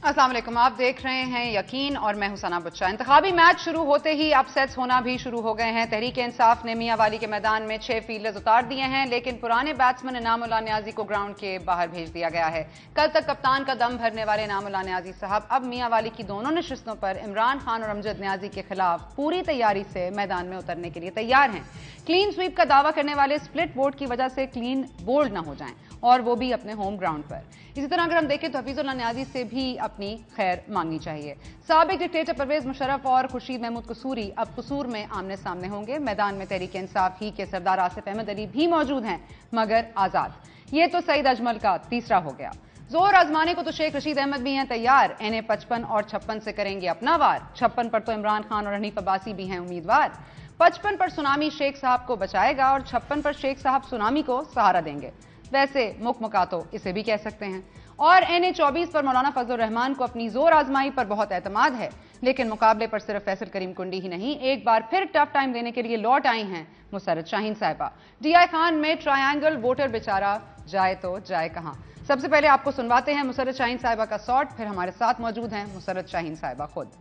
अस्सलाम वालेकुम, आप देख रहे हैं यकीन और मैं हूं सना बुच्चा। इंतखाबी मैच शुरू होते ही अपसेट्स होना भी शुरू हो गए हैं। तहरीक इंसाफ ने मियां वाली के मैदान में 6 फील्डर्स उतार दिए हैं, लेकिन पुराने बैट्समैन इनामुल्लाह नियाजी को ग्राउंड के बाहर भेज दिया गया है। कल तक कप्तान का दम भरने वाले इनामुल्लाह नियाजी साहब अब मियां वाली की दोनों नशिस्तों पर इमरान खान और अमजद नियाजी के खिलाफ पूरी तैयारी से मैदान में उतरने के लिए तैयार हैं। क्लीन स्वीप का दावा करने वाले स्प्लिट बोर्ड की वजह से क्लीन बोल्ड न हो जाएं, और वो भी अपने होम ग्राउंड पर। इसी तरह अगर हम देखें तो हफीजुल्लाह नियाजी से भी अपनी खैर मांगनी चाहिए। साबिक डिक्टेटर परवेज मुशर्रफ और खुर्शीद महमूद कसूरी अब कसूर में आमने सामने होंगे। मैदान में तहरीक इंसाफ ही के सरदार आसिफ अहमद अली भी मौजूद हैं, मगर आजाद। ये तो सईद अजमल का तीसरा हो गया। जोर आजमाने को तो शेख रशीद अहमद भी हैं तैयार। एनए 55 और 56 से करेंगे अपना वार। 56 पर तो इमरान खान और हनीफ अब्बासी भी हैं उम्मीदवार। 55 पर सुनामी शेख साहब को बचाएगा और 56 पर शेख साहब सुनामी को सहारा देंगे। वैसे मुकमुका तो इसे भी कह सकते हैं। और एनए 24 पर मौलाना फजलुर रहमान को अपनी जोर आजमाई पर बहुत एतमाद है, लेकिन मुकाबले पर सिर्फ फैसल करीम कुंडी ही नहीं, एक बार फिर टफ टाइम देने के लिए लौट आई हैं मुसर्रत शाहीन साहिबा। डीआई खान में ट्रायंगल वोटर बेचारा जाए तो जाए कहां। सबसे पहले आपको सुनवाते हैं मुसर्रत शाहीन साहिबा का शॉट, फिर हमारे साथ मौजूद हैं मुसर्रत शाहीन साहिबा खुद।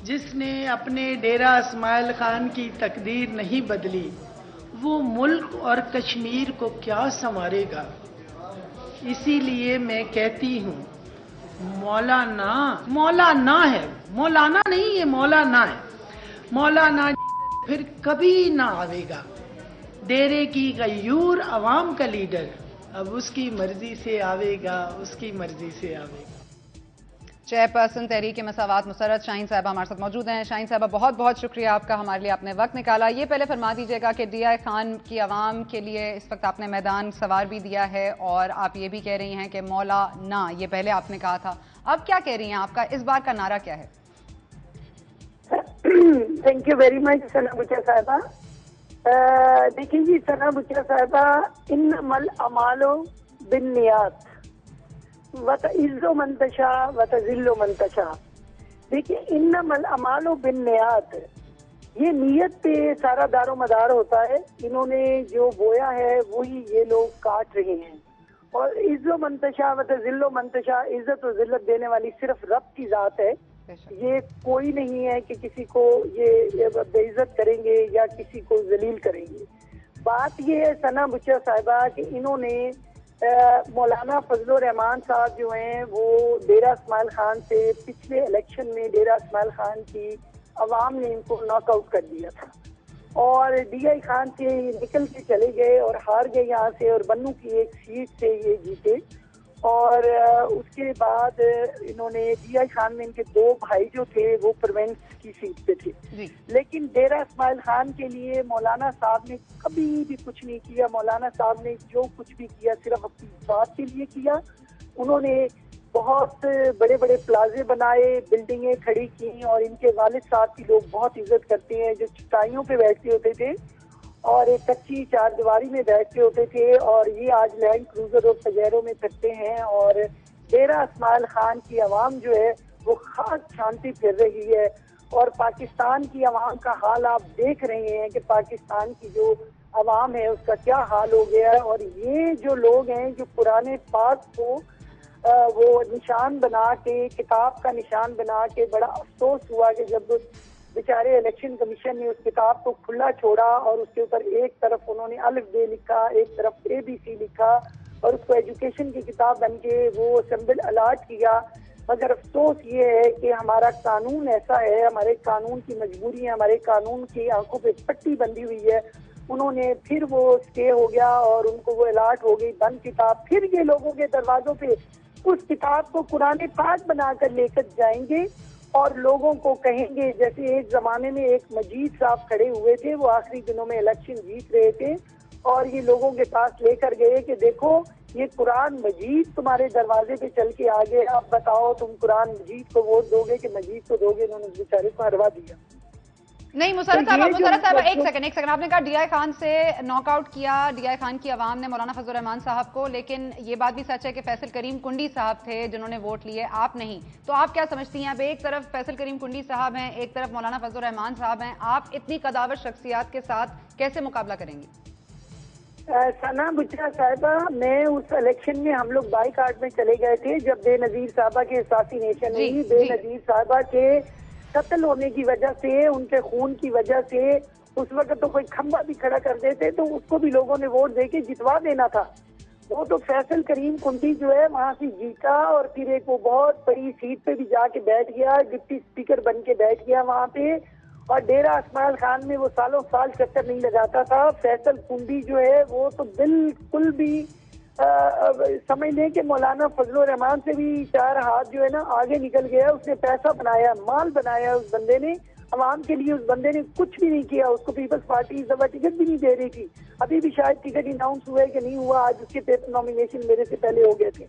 जिसने अपने डेरा इस्माइल खान की तकदीर नहीं बदली, वो मुल्क और कश्मीर को क्या संवारेगा। इसीलिए मैं कहती हूँ मौलाना मौलाना है, मौलाना नहीं, ये मौलाना है। मौलाना फिर कभी ना आवेगा। डेरे की गयूर अवाम का लीडर अब उसकी मर्जी से आवेगा, उसकी मर्जी से आवेगा। चेयरपर्सन तहरीक मसावात मुसर्रत शाहीन साहिबा हमारे साथ मौजूद हैं। शाहीन साहिबा बहुत बहुत शुक्रिया आपका, हमारे लिए आपने वक्त निकाला। ये पहले फरमा दीजिएगा कि डीआई खान की आवाम के लिए इस वक्त आपने मैदान सवार भी दिया है और आप ये भी कह रही हैं कि मौला ना, ये पहले आपने कहा था, अब क्या कह रही हैं, आपका इस बार का नारा क्या है? थैंक यू वेरी मच सना बुच्चा साहिबा। देखिए जी सना बुच्चा साहिबा, इन्नमल अमालो बिन्नियात वतइज़्ज़ो मंतशा वतज़िल्लो मंतशा। देखिए इन्नमल अमालो बिन्नियात, ये नीयत पे सारा दारो मदार होता है। इन्होंने जो बोया है वही ये लोग काट रहे हैं। और इज़्ज़ो मंतशा वतज़िल्लो मंतशा, इज्जत और जिल्लत देने वाली सिर्फ रब की जात है। ये कोई नहीं है कि किसी को ये बेइज्जत करेंगे या किसी को जलील करेंगे। बात ये है सना बुच्चा साहिबा कि इन्होंने मौलाना फजलुर रहमान साहब जो हैं वो डेरा इस्माइल खान से पिछले इलेक्शन में डेरा इस्माइल खान की अवाम ने इनको नॉकआउट कर दिया था और डीआई खान से निकल के चले गए और हार गए यहाँ से, और बन्नू की एक सीट से ये जीते। और उसके बाद इन्होंने डीआई खान में इनके दो भाई जो थे वो प्रोविंस की सीट पे थे, लेकिन डेरा इस्माइल खान के लिए मौलाना साहब ने कभी भी कुछ नहीं किया। मौलाना साहब ने जो कुछ भी किया सिर्फ अपनी बात के लिए किया। उन्होंने बहुत बड़े बड़े प्लाजे बनाए, बिल्डिंगें खड़ी की, और इनके वालिद साहब की लोग बहुत इज्जत करते हैं, जो चटाइयों पे बैठते होते थे और एक कच्ची चारदीवारी में बैठते होते थे, और ये आज लैंड क्रूजर और पजेरों में फिरते हैं। और डेरा इस्माइल खान की आवाम जो है वो खास शांति फिर रही है। और पाकिस्तान की आवाम का हाल आप देख रहे हैं कि पाकिस्तान की जो आवाम है उसका क्या हाल हो गया है। और ये जो लोग हैं जो पुराने पाक को वो निशान बना के, किताब का निशान बना के, बड़ा अफसोस हुआ कि जब बेचारे इलेक्शन कमीशन ने उस किताब को खुला छोड़ा और उसके ऊपर एक तरफ उन्होंने अलिफ बे लिखा, एक तरफ ABC लिखा, और उसको एजुकेशन की किताब बन के वो सिंबल अलाट किया। मगर अफसोस ये है कि हमारा कानून ऐसा है, हमारे कानून की मजबूरी है, हमारे कानून की आंखों पे पट्टी बंधी हुई है। उन्होंने फिर वो स्टे हो गया और उनको वो अलाट हो गई बंद किताब। फिर ये लोगों के दरवाजों पे उस किताब को कुरान पाक बनाकर लेकर जाएंगे और लोगों को कहेंगे, जैसे एक जमाने में एक मजीद साहब खड़े हुए थे, वो आखिरी दिनों में इलेक्शन जीत रहे थे और ये लोगों के पास लेकर गए कि देखो ये कुरान मजीद तुम्हारे दरवाजे पे चल के आ गए, अब बताओ तुम कुरान मजीद को वोट दोगे कि मजीद को दोगे। उन्होंने उस बेचारे को हरवा दिया। नहीं मुसर्रत साहब, एक सेकंड, आपने कहा डीआई खान से नॉकआउट किया, डीआई खान की आवाम ने मौलाना फजलुर रहमान साहब को, लेकिन ये बात भी सच है कि फैसल करीम कुंडी साहब थे जिन्होंने वोट लिए, आप नहीं। तो आप क्या समझती हैं, अब एक तरफ फैसल करीम कुंडी साहब हैं, एक तरफ मौलाना फजलुर रहमान साहब हैं, आप इतनी कदावर शख्सियात के साथ कैसे मुकाबला करेंगी? सना बुचरा साहिबा, मैं उस इलेक्शन में हम लोग बाईकाट में चले गए थे जब बेनजीर साहिबा के असैसिनेशन हुई। बेनजीर साहिबा के कत्ल होने की वजह से, उनके खून की वजह से उस वक्त तो कोई खंबा भी खड़ा कर देते तो उसको भी लोगों ने वोट देके जितवा देना था। वो तो फैसल करीम कुंडी जो है वहां से जीता और फिर एक वो बहुत बड़ी सीट पे भी जाके बैठ गया, डिप्टी स्पीकर बन के बैठ गया वहां पे। और डेरा इस्माइल खान में वो सालों साल चक्कर नहीं लगाता था। फैसल कुंडी जो है वो तो बिल्कुल भी समझ लें कि मौलाना फजलुर रहमान से भी 4 हाथ जो है ना आगे निकल गया। उसने पैसा बनाया, माल बनाया उस बंदे ने अवाम के लिए। उस बंदे ने कुछ भी नहीं किया। उसको पीपल्स पार्टी इस दफा टिकट भी नहीं दे रही थी। अभी भी शायद टिकट अनाउंस हुआ है कि नहीं हुआ, आज उसके पेपर नॉमिनेशन मेरे से पहले हो गए थे।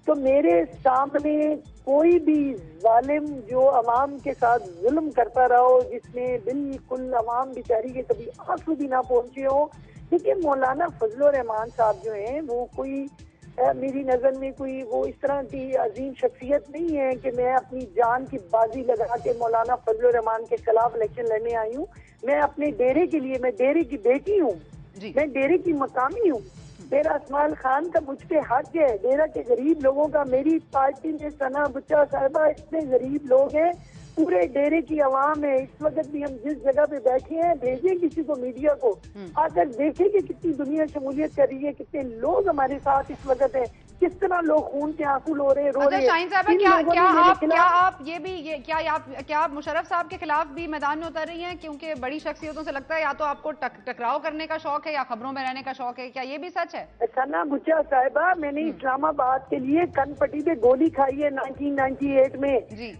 तो मेरे सामने कोई भी जालिम जो अवाम के साथ जुल्म करता रहा हो, जिसमें बिल्कुल अवाम बेचारी के कभी आंसू भी ना पहुंचे हो। देखिए मौलाना फजलुर रहमान साहब जो हैं वो कोई मेरी नजर में कोई वो इस तरह की अजीम शख्सियत नहीं है कि मैं अपनी जान की बाजी लगा के मौलाना फजलुर रहमान के खिलाफ इलेक्शन लड़ने आई हूँ। मैं अपने डेरे के लिए, मैं डेरे की बेटी हूँ, मैं डेरे की मकामी हूँ। डेरा इस्माइल खान का मुझ पे हक है, डेरा के गरीब लोगों का। मेरी पार्टी में सना बुच्चा साहिबा इतने गरीब लोग हैं, पूरे डेरे की आवाम है। इस वक्त भी हम जिस जगह पे बैठे हैं, भेजें किसी को, मीडिया को, आकर देखें कि कितनी दुनिया शमूलियत कर रही है, कितने लोग हमारे साथ इस वक्त हैं, किस तरह लोग खून के आंसू लो रहे, रो रहे हैं। शाहीन साहब, क्या आप मुशर्रफ साहब के खिलाफ भी मैदान में उतर रही हैं? क्योंकि बड़ी शख्सियतों से लगता है या तो आपको टकराव करने का शौक है या खबरों में रहने का शौक है, क्या ये भी सच है? सना बुच्चा साहिबा, मैंने इस्लामाबाद के लिए कनपट्टी पे गोली खाई है 1998 में।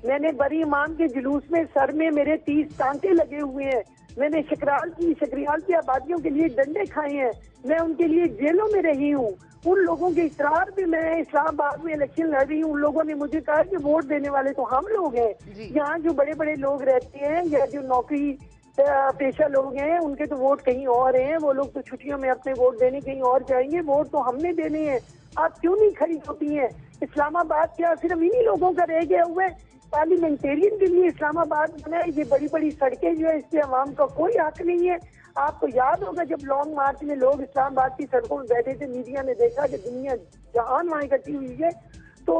मैंने बरी इमाम के जुलूस में सर में मेरे 30 टांके लगे हुए हैं। मैंने शकरियाल की आबादियों के लिए डंडे खाए हैं। मैं उनके लिए जेलों में रही हूँ। उन लोगों के इसरार पे मैं इस्लामाबाद में इलेक्शन लड़ रही हूँ। उन लोगों ने मुझे कहा कि वोट देने वाले तो हम लोग हैं। यहाँ जो बड़े बड़े लोग रहते हैं या जो नौकरी पेशा लोग हैं, उनके तो वोट कहीं और हैं। वो लोग तो छुट्टियों में अपने वोट देने कहीं और जाएंगे। वोट तो हमने देने हैं। आप क्यों नहीं खड़ी होती हैं? इस्लामाबाद क्या सिर्फ इन्हीं लोगों का रह गया हुआ है? पार्लियामेंटेरियन के लिए इस्लामाबाद बना है। ये बड़ी बड़ी सड़कें जो है, इससे अवाम का कोई हक नहीं है। आपको याद होगा जब लॉन्ग मार्च में लोग इस्लामाबाद की सड़कों में बैठे थे, मीडिया ने देखा कि दुनिया जहान वहां इकट्ठी हुई है, तो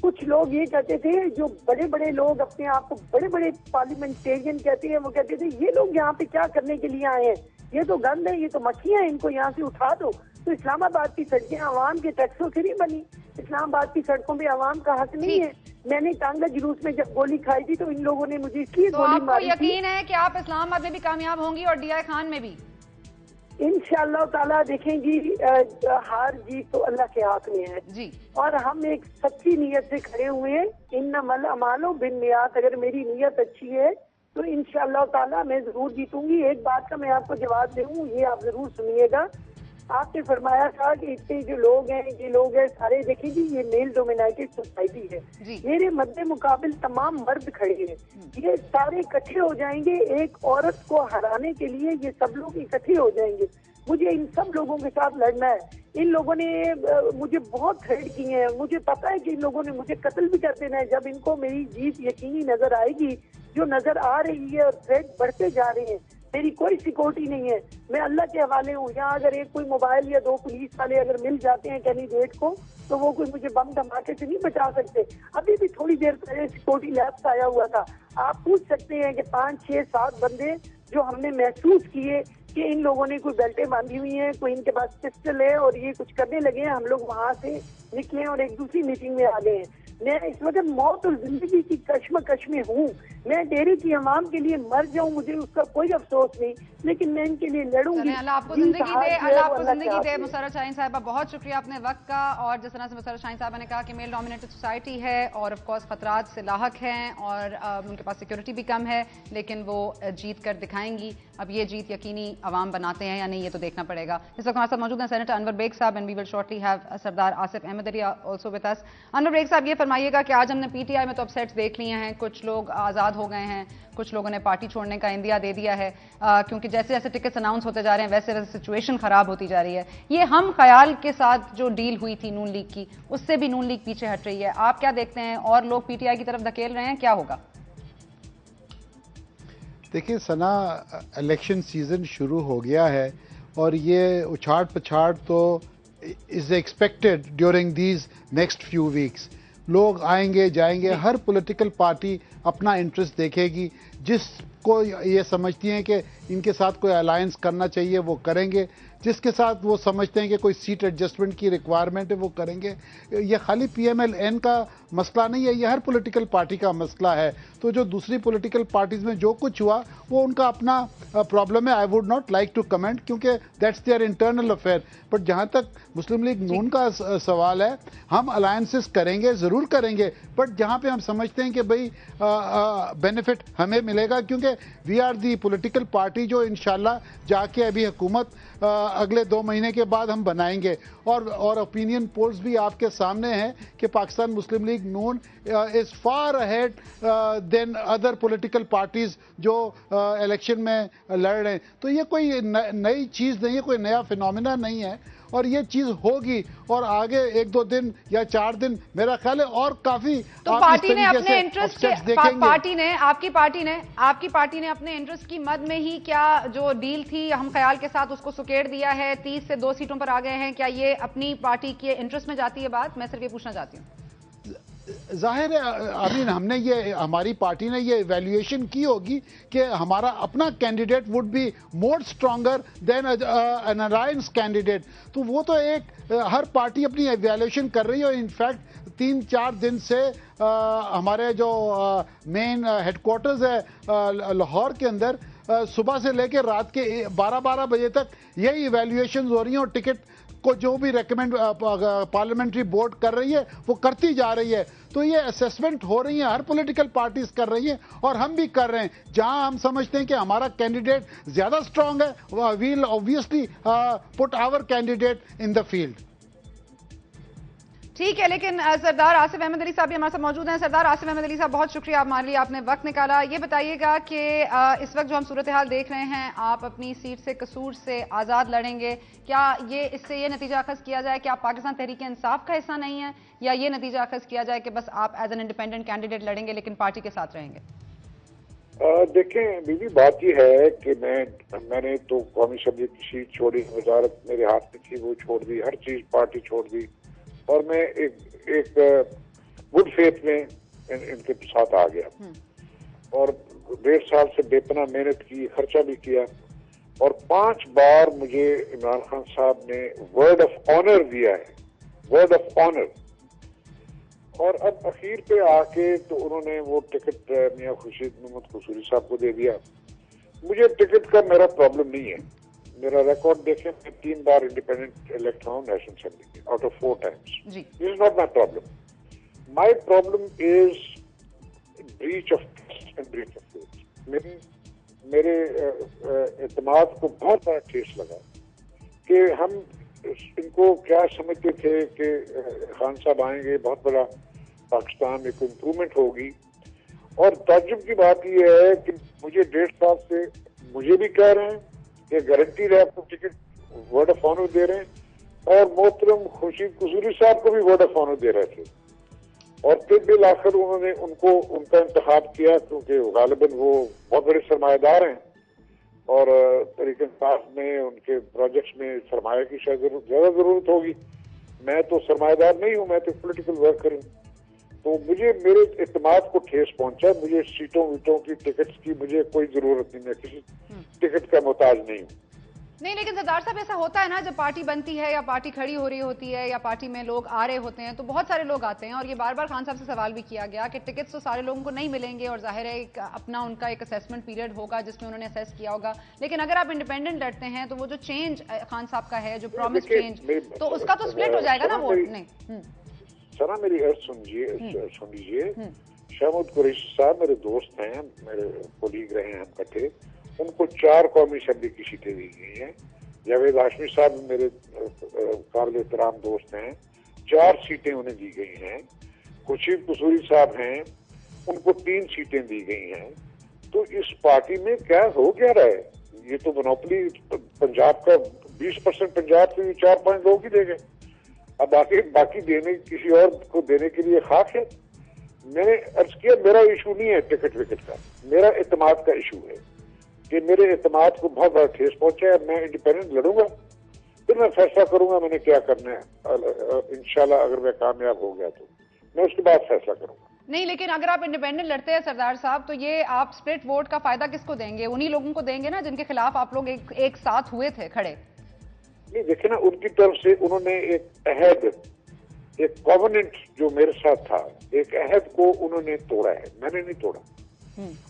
कुछ लोग ये कहते थे, जो बड़े बड़े लोग अपने आप को बड़े बड़े पार्लियामेंटेरियन कहते हैं, वो कहते थे ये लोग यहाँ पे क्या करने के लिए आए हैं? ये तो गंद है, ये तो मक्खियां हैं, इनको यहाँ से उठा दो। तो इस्लामाबाद की सड़कें आवाम के टैक्सों से नहीं बनी। इस्लामाबाद की सड़कों पे आवाम का हक नहीं है। मैंने टांगा जुलूस में जब गोली खाई थी तो इन लोगों ने मुझे इसलिए गोली मारी थी। यकीन है कि आप इस्लामाबाद में भी कामयाब होंगी और डीआई खान में भी? इंशाअल्लाह ताला देखेंगी। हार जीत तो अल्लाह के हाथ में है जी। और हम एक सच्ची नीयत से खड़े हुए हैं। इन्नमल अमालो बिन्नियात। अगर मेरी नीयत अच्छी है तो इंशाअल्लाह ताला मैं जरूर जीतूंगी। एक बात का मैं आपको जवाब दूं, ये आप जरूर सुनिएगा। आपने फरमाया था कि इतने जो लोग हैं, ये लोग हैं सारे, देखेंगे ये मेल डोमिनेटेड सोसाइटी है। मेरे मद्दे मुकाबिल तमाम मर्द खड़े हैं। ये सारे इकट्ठे हो जाएंगे एक औरत को हराने के लिए। ये सब लोग इकट्ठे हो जाएंगे। मुझे इन सब लोगों के साथ लड़ना है। इन लोगों ने मुझे बहुत थ्रेट किए हैं। मुझे पता है कि इन लोगों ने मुझे कत्ल भी कर देना है। जब इनको मेरी जीत यकीनी नजर आएगी, जो नजर आ रही है, और थ्रेट बढ़ते जा रहे हैं, मेरी कोई सिक्योरिटी नहीं है। मैं अल्लाह के हवाले हूँ। यहाँ अगर एक कोई मोबाइल या 2 पुलिस वाले अगर मिल जाते हैं कैंडिडेट को, तो वो कोई मुझे बम धमाके से नहीं बचा सकते। अभी भी थोड़ी देर पहले सिक्योरिटी लैब आया हुआ था। आप पूछ सकते हैं कि 5, 6, 7 बंदे जो हमने महसूस किए कि इन लोगों ने कोई बेल्टें बांधी हुई हैं, कोई इनके पास पिस्टल है और ये कुछ करने लगे हैं। हम लोग वहां से निकले और एक दूसरी मीटिंग में आ गए हैं। मैं इस वक्त मौत और जिंदगी की कश्मकश में हूँ। मैं डेरे की अवाम के लिए मर जाऊं, मुझे उसका कोई अफसोस नहीं, लेकिन मैं इनके लिए लड़ूंगी। अल्लाह आपको जिंदगी दे, अल्लाह आपको जिंदगी दे। मुसर्रत शाहीन साहिबा, बहुत शुक्रिया अपने वक्त का। और जिस तरह से मुसर्रत शाहीन साहिबा ने कहा कि मेल डोमिनेटेड सोसाइटी है और ऑफ कोर्स खतरात से लाहक हैं और उनके पास सिक्योरिटी भी कम है, लेकिन वो जीत कर दिखाएंगी। अब ये जीत यकीनी अवाम बनाते हैं या नहीं, ये तो देखना पड़ेगा। इस वक्त हमारे साथ मौजूद हैं senator Anwar Baig sahab and we will shortly have Sardar Asif Ahmed Ali also with us. Anwar Baig sahab, ये फरमाइएगा कि आज हमने पीटीआई में तो अपसेट्स देख लिए हैं, कुछ लोग आज़ाद हो गए हैं, कुछ लोगों ने पार्टी छोड़ने का इंदिया दे दिया है, क्योंकि जैसे जैसे टिकट्स अनाउंस होते जा रहे हैं वैसे वैसे सिचुएशन खराब होती जा रही है। ये हम ख्याल के साथ जो डील हुई थी नून लीग की, उससे भी नून लीग पीछे हट रही है। आप क्या देखते हैं? और लोग पीटीआई की तरफ धकेल रहे हैं, क्या होगा? देखिए सना, इलेक्शन सीजन शुरू हो गया है और ये उछाड़ पछाड़ तो is expected during these next few weeks. लोग आएंगे जाएंगे, हर पॉलिटिकल पार्टी अपना इंटरेस्ट देखेगी। जिसको ये समझती हैं कि इनके साथ कोई अलायंस करना चाहिए वो करेंगे, जिसके साथ वो समझते हैं कि कोई सीट एडजस्टमेंट की रिक्वायरमेंट है वो करेंगे। ये खाली PMLN का मसला नहीं है, ये हर पॉलिटिकल पार्टी का मसला है। तो जो दूसरी पॉलिटिकल पार्टीज में जो कुछ हुआ वो उनका अपना प्रॉब्लम है। I would not like to comment क्योंकि that's their internal affair. But जहां तक मुस्लिम लीग नून का सवाल है, हम अलायंसेस करेंगे, जरूर करेंगे, बट जहां पे हम समझते हैं कि भाई बेनिफिट हमें मिलेगा, क्योंकि we are the political party जो इंशाल्लाह जाके अभी हुकूमत अगले 2 महीने के बाद हम बनाएंगे। और ओपिनियन पोल्स भी आपके सामने हैं कि Pakistan Muslim League Noon is far ahead than other political parties जो इलेक्शन में लड़ रहे हैं। तो ये कोई नई चीज नहीं है, कोई नया फिनोमिना नहीं है, और ये चीज होगी। और आगे 1-2 दिन या 4 दिन मेरा ख्याल है और काफी तो पार्टी ने अपने इंटरेस्ट के आपकी पार्टी ने अपने इंटरेस्ट की मद में ही क्या जो डील थी हम ख्याल के साथ उसको सुकेड़ दिया है, 30 से 2 सीटों पर आ गए हैं। क्या ये अपनी पार्टी के इंटरेस्ट में जाती है बात? मैं सिर्फ ये पूछना चाहती हूँ। जाहिर है अमीन, हमने ये हमारी पार्टी ने ये इवैल्यूएशन की होगी कि हमारा अपना candidate would be more stronger than N alliance candidate. तो वो तो एक हर पार्टी अपनी इवैल्यूएशन कर रही है। इनफैक्ट 3-4 दिन से हमारे जो मेन हेडक्वार्टर्स है लाहौर के अंदर, सुबह से लेकर रात के 12-12 बजे तक यही इवैल्यूएशन हो रही है, और टिकट को जो भी रेकमेंड पार्लियामेंट्री बोर्ड कर रही है वो करती जा रही है। तो ये असेसमेंट हो रही है, हर पॉलिटिकल पार्टीज कर रही हैं और हम भी कर रहे हैं। जहां हम समझते हैं कि हमारा कैंडिडेट ज्यादा स्ट्रांग है, we will obviously put our candidate in the field. ठीक है, लेकिन सरदार आसिफ अहमद अली साहब भी हमारे साथ मौजूद हैं। सरदार आसिफ अहमद अली साहब, बहुत शुक्रिया हमारे लिए आपने वक्त निकाला। ये बताइएगा कि इस वक्त जो हम सूरत हाल देख रहे हैं, आप अपनी सीट से कसूर से आज़ाद लड़ेंगे, क्या ये इससे ये नतीजा अखज़ किया जाए कि आप पाकिस्तान तहरीक इंसाफ का हिस्सा नहीं है, या ये नतीजा अखज़ किया जाए कि बस आप एज एन इंडिपेंडेंट कैंडिडेट लड़ेंगे लेकिन पार्टी के साथ रहेंगे? देखें बीबी, बात यह है कि मैंने तो कौमी असम्बली की सीट छोड़ी, वजारत मेरे हाथ में थी वो छोड़ दी, हर चीज पार्टी छोड़ दी, और मैं एक गुड फेथ में इनके साथ आ गया। और 1.5 साल से बेपना मेहनत की, खर्चा भी किया, और 5 बार मुझे इमरान खान साहब ने वर्ड ऑफ ऑनर दिया है, वर्ड ऑफ ऑनर। और अब अखीर पे आके तो उन्होंने वो टिकट मियां खुर्शीद मोहम्मद कसूरी साहब को दे दिया। मुझे टिकट का मेरा प्रॉब्लम नहीं है, मेरा रिकॉर्ड देखें, मैं 3 बार इंडिपेंडेंट इलेक्ट हुआ हूँ नेशनल असेंबली में, out of 4 times. This is not my problem. My problem is breach of trust and breach of faith. मेरे एतमाद को बहुत बड़ा ठेस लगा कि हम इनको क्या समझते थे कि खान साहब आएंगे, बहुत बड़ा पाकिस्तान में कोई इम्प्रूवमेंट होगी। और ताज्जुब की बात यह है कि मुझे 1.5 साल से मुझे भी कह रहे हैं कि गारंटी है आपको टिकट, वर्ड ऑफ ऑनर दे रहे हैं, और मोहतरम खुर्शीद कसूरी साहब को भी वर्ड ऑफ ऑनर दे रहे थे। और फिर बिल आखिर उन्होंने उनका इंतखाब किया, क्योंकि गालिबन वो बहुत बड़े सरमाएदार हैं और तहरीक इंसाफ में उनके प्रोजेक्ट्स में सरमाया की शायद ज्यादा जरूरत होगी। मैं तो सरमाएदार नहीं हूँ, मैं तो पॉलिटिकल वर्कर हूँ। तो मुझे मेरे इत्तेमाद को ठेस पहुंचा। मुझे सीटों वीटों की, टिकट्स की मुझे कोई जरूरत नहीं, मैं किसी टिकट का मोहताज नहीं हूँ। नहीं, लेकिन सरदार साहब ऐसा होता है ना, जब पार्टी बनती है या पार्टी खड़ी हो रही होती है या पार्टी में लोग आ रहे होते हैं तो बहुत सारे लोग आते हैं, और ये बार बार खान साहब से सवाल भी किया गया कि टिकट्स तो सारे लोगों को नहीं मिलेंगे, और जाहिर है अपना उनका एक असेसमेंट पीरियड होगा जिसमें उन्होंने असेस किया होगा। लेकिन अगर आप इंडिपेंडेंट लड़ते हैं तो वो जो चेंज खान साहब का है, जो प्रॉमिस चेंज, तो उसका तो स्प्लिट हो जाएगा ना वोट। नहीं सना, मेरी अर्ज सुन लीजिए। शहमूद कुरैशी साहब मेरे दोस्त हैं, मेरे कोलीग रहे हैं हम इकट्ठे, उनको 4 कौमी असेंबली की सीटें दी गई हैं। जावेद हाशमी साहब मेरे काबिल एहतराम दोस्त हैं, 4 सीटें उन्हें दी गई हैं। खुर्शीद कसूरी साहब हैं, उनको 3 सीटें दी गई हैं। तो इस पार्टी में क्या हो क्या रहा है? ये तो मोनोपली पंजाब का 20% पंजाब से 4-5 लोग ही दे गए। अब बाकी देने किसी और को देने के लिए खाक है। मैंने अर्ज किया, मेरा इशू नहीं है टिकट विकेट का, मेरा इत्तेमाद का इशू है। कि मेरे एतमाद को बहुत बड़ा ठेस पहुंचा है। मैं इंडिपेंडेंट लड़ूंगा, फिर मैं फैसला करूंगा मैंने क्या करना है। इंशाल्लाह अगर मैं कामयाब हो गया तो मैं उसके बाद फैसला करूंगा। नहीं, लेकिन अगर आप इंडिपेंडेंट लड़ते हैं सरदार साहब, तो ये आप स्प्लिट वोट का फायदा किसको देंगे? उन्हीं लोगों को देंगे ना जिनके खिलाफ आप लोग एक साथ हुए थे खड़े। नहीं देखिए ना, उनकी तरफ से उन्होंने एक अहद, एक कॉवेनेंट जो मेरे साथ था, एक अहद को उन्होंने तोड़ा है, मैंने नहीं तोड़ा।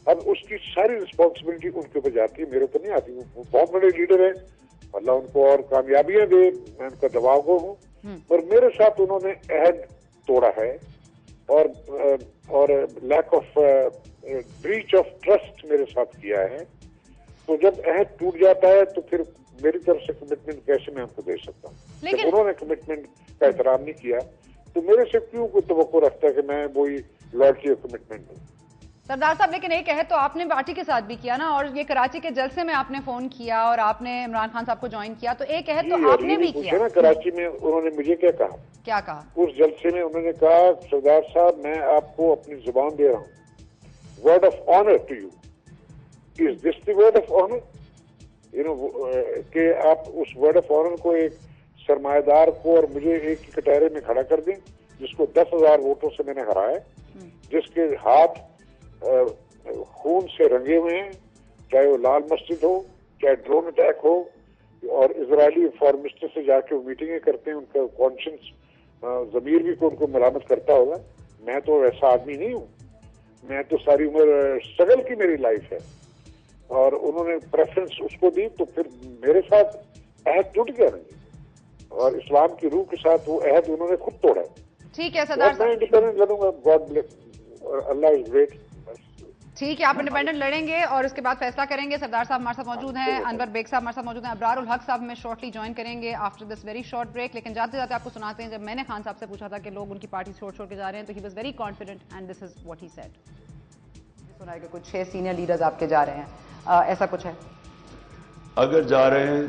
अब उसकी सारी रिस्पॉन्सिबिलिटी उनके ऊपर जाती है, मेरे ऊपर नहीं आती। वो बहुत बड़े लीडर है, अल्लाह उनको और कामयाबियां दे, मैं उनका दबाव को हूँ। पर मेरे साथ उन्होंने अहद तोड़ा है और lack of breach of trust मेरे साथ किया है। तो जब अहद टूट जाता है तो फिर मेरी तरफ से कमिटमेंट कैसे मैं आपको दे सकता हूँ? जब उन्होंने कमिटमेंट का एहतराम नहीं किया तो मेरे से क्यों कोई तवक्को रखता है कि मैं वही लॉयल्टी और कमिटमेंट दूं? सरदार साहब, लेकिन एक अहद तो आपने पार्टी के साथ भी किया ना, और ये कराची के जलसे में आपने फोन किया और आपने इमरान खान साहब को ज्वाइन किया, तो एक अहद तो आपने भी किया ना। कराची में उन्होंने मुझे क्या कहा? क्या कहा? उस जलसे में उन्होंने कहा, सरदार साहब मैं आपको अपनी जुबान दे रहा हूँ, word of honour to you, is this the word of honour? कि आप उस वर्ड ऑफ ऑनर को एक सरमाएदार को और मुझे एक ही कटहरे में खड़ा कर दें, जिसको 10,000 वोटों से मैंने हराया, जिसके हाथ खून से रंगे हुए हैं, चाहे वो लाल मस्जिद हो, चाहे ड्रोन अटैक हो, और इजरायली फॉरेन मिनिस्टर से जाके वो मीटिंगें करते हैं, उनका कॉन्शियंस जमीर भी को उनको मलामत करता होगा। मैं तो वैसा आदमी नहीं हूँ, मैं तो सारी उम्र स्ट्रगल की मेरी लाइफ है, और उन्होंने प्रेफरेंस उसको दी, तो फिर मेरे साथ अहद टूट गया नहीं, और इस्लाम की रूह के साथ वो अहद उन्होंने खुद तोड़ा। ठीक है सरदार साहब, मैं इंडिपेंडेंट लड़ूंगा, God bless, Allah is great. ठीक है, आप इंडिपेंडेंट लड़ेंगे और उसके बाद फैसला करेंगे। सरदार साहब हमारे साथ मौजूद हैं, अनवर बेग साहब हमारे साथ मौजूद हैं, अबरार उल हक साहब हमें शॉर्टली ज्वाइन करेंगे after this very short break. लेकिन जाते जाते आपको सुनाते हैं, जब मैंने खान साहब से पूछा था कि लोग उनकी पार्टी छोड़ के जा रहे हैं, तो he was very confident and this is what he said. सुना है कि कुछ 6 सीनियर लीडर्स आपके जा रहे हैं, ऐसा कुछ है? अगर जा रहे हैं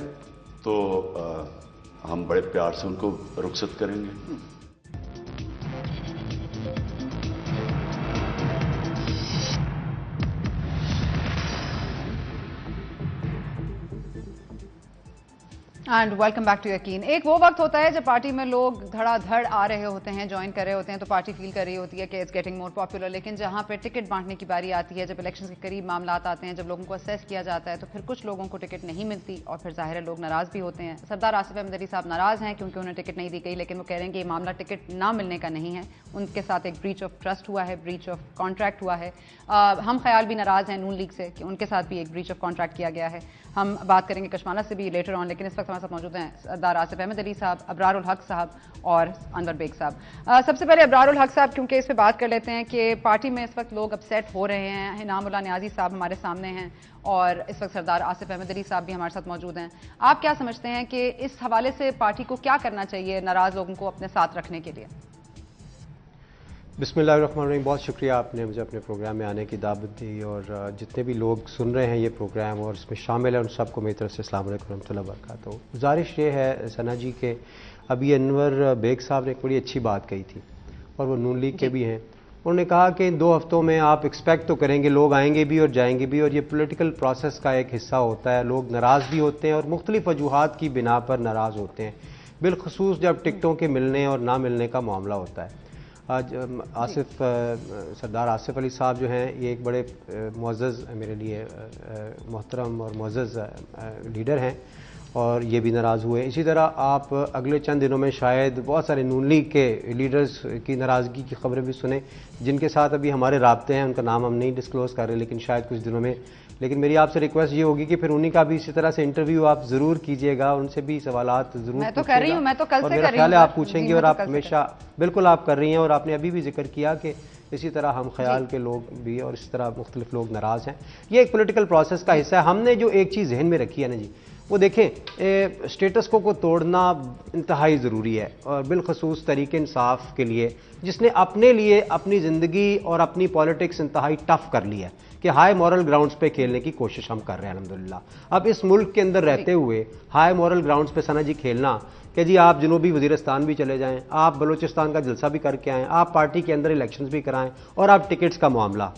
तो हम बड़े प्यार से उनको रुखसत करेंगे। एंड वेलकम बैक टू यकीन। एक वो वक्त होता है जब पार्टी में लोग धड़ाधड़ आ रहे होते हैं, ज्वाइन कर रहे होते हैं, तो पार्टी फील कर रही होती है कि इट्स गेटिंग मोर पॉपुलर। लेकिन जहां पे टिकट बांटने की बारी आती है, जब इलेक्शन के करीब मामलात आते हैं, जब लोगों को असेस किया जाता है, तो फिर कुछ लोगों को टिकट नहीं मिलती और फिर जाहिर है लोग नाराज भी होते हैं। सरदार आसिफ अहमद अली साहब नाराज हैं क्योंकि उन्हें टिकट नहीं दी गई, लेकिन वो कह रहे हैं कि ये मामला टिकट ना मिलने का नहीं है, उनके साथ एक ब्रीच ऑफ ट्रस्ट हुआ है, ब्रीच ऑफ कॉन्ट्रैक्ट हुआ है। हम ख्याल भी नाराज हैं नून लीग से कि उनके साथ भी एक ब्रीच ऑफ कॉन्ट्रैक्ट किया गया है। हम बात करेंगे कशमाला से भी लेटर ऑन, लेकिन इस वक्त हमारे साथ मौजूद हैं सरदार आसिफ अहमद अली साहब, अबरार उल हक साहब और अनवर बेग साहब। सबसे पहले अबरार उल हक साहब, क्योंकि इस पर बात कर लेते हैं कि पार्टी में इस वक्त लोग अपसेट हो रहे हैं। इनामुल्लाह नियाजी साहब हमारे सामने हैं और इस वक्त सरदार आसिफ अहमद अली साहब भी हमारे साथ मौजूद हैं। आप क्या समझते हैं कि इस हवाले से पार्टी को क्या करना चाहिए नाराज लोगों को अपने साथ रखने के लिए? बिस्मिल्लाहिर्रहमानिर्रहीम। बहुत शुक्रिया आपने मुझे अपने प्रोग्राम में आने की दावत दी, और जितने भी लोग सुन रहे हैं ये प्रोग्राम और इसमें शामिल है, उन सबको मेरी तरफ से अस्सलाम वालेकुम रहमतुल्लाहि व बरकातहू। गुजारिश ये है सना जी के अभी अनवर बेग साहब ने एक बड़ी अच्छी बात कही थी, और वो नून लीग के भी हैं। उन्होंने कहा कि इन 2 हफ्तों में आप एक्सपेक्ट तो करेंगे लोग आएंगे भी और जाएंगे भी, और ये पॉलिटिकल प्रोसेस का एक हिस्सा होता है। लोग नाराज़ भी होते हैं और मुख्तलिफ वजूहात की बिना पर नाराज़ होते हैं, बिलखसूस जब टिकटों के मिलने और ना मिलने का मामला होता है। आज सरदार आसिफ अली साहब जो हैं, ये एक बड़े मुअज़्ज़ज़ मेरे लिए मोहतरम और मुअज़्ज़ज़ लीडर हैं, और ये भी नाराज़ हुए। इसी तरह आप अगले चंद दिनों में शायद बहुत सारे नून लीग के लीडर्स की नाराज़गी की खबरें भी सुने, जिनके साथ अभी हमारे राब्ते हैं, उनका नाम हम नहीं डिस्क्लोज़ कर रहे, लेकिन शायद कुछ दिनों में। लेकिन मेरी आपसे रिक्वेस्ट ये होगी कि फिर उन्हीं का भी इसी तरह से इंटरव्यू आप ज़रूर कीजिएगा, उनसे भी सवालात ज़रूर। मैं तो कर रही हूँ, मैं तो कल से कर रही हूँ। मेरा ख्याल है आप पूछेंगे, और आप हमेशा बिल्कुल आप कर रही हैं, और आपने अभी भी जिक्र किया कि इसी तरह हम ख्याल के लोग भी और इस तरह मुख्तलिफ लोग नाराज़ हैं। ये एक पॉलिटिकल प्रोसेस का हिस्सा है। हमने जो एक चीज़ जहन में रखी है ना जी, वो देखें, स्टेटस को तोड़ना इंतहाई ज़रूरी है, और बिलखसूस तरीके इंसाफ के लिए, जिसने अपने लिए अपनी ज़िंदगी और अपनी पॉलिटिक्स इंतहाई टफ कर ली है कि हाई मॉरल ग्राउंड्स पे खेलने की कोशिश हम कर रहे हैं अल्हम्दुलिल्लाह। अब इस मुल्क के अंदर रहते हुए हाई मॉरल ग्राउंड्स पे सना जी खेलना कि जी आप जनूबी वज़ीरिस्तान भी चले जाएं, आप बलूचिस्तान का जलसा भी करके आएँ, आप पार्टी के अंदर इलेक्शंस भी कराएं, और आप टिकट्स का मामला,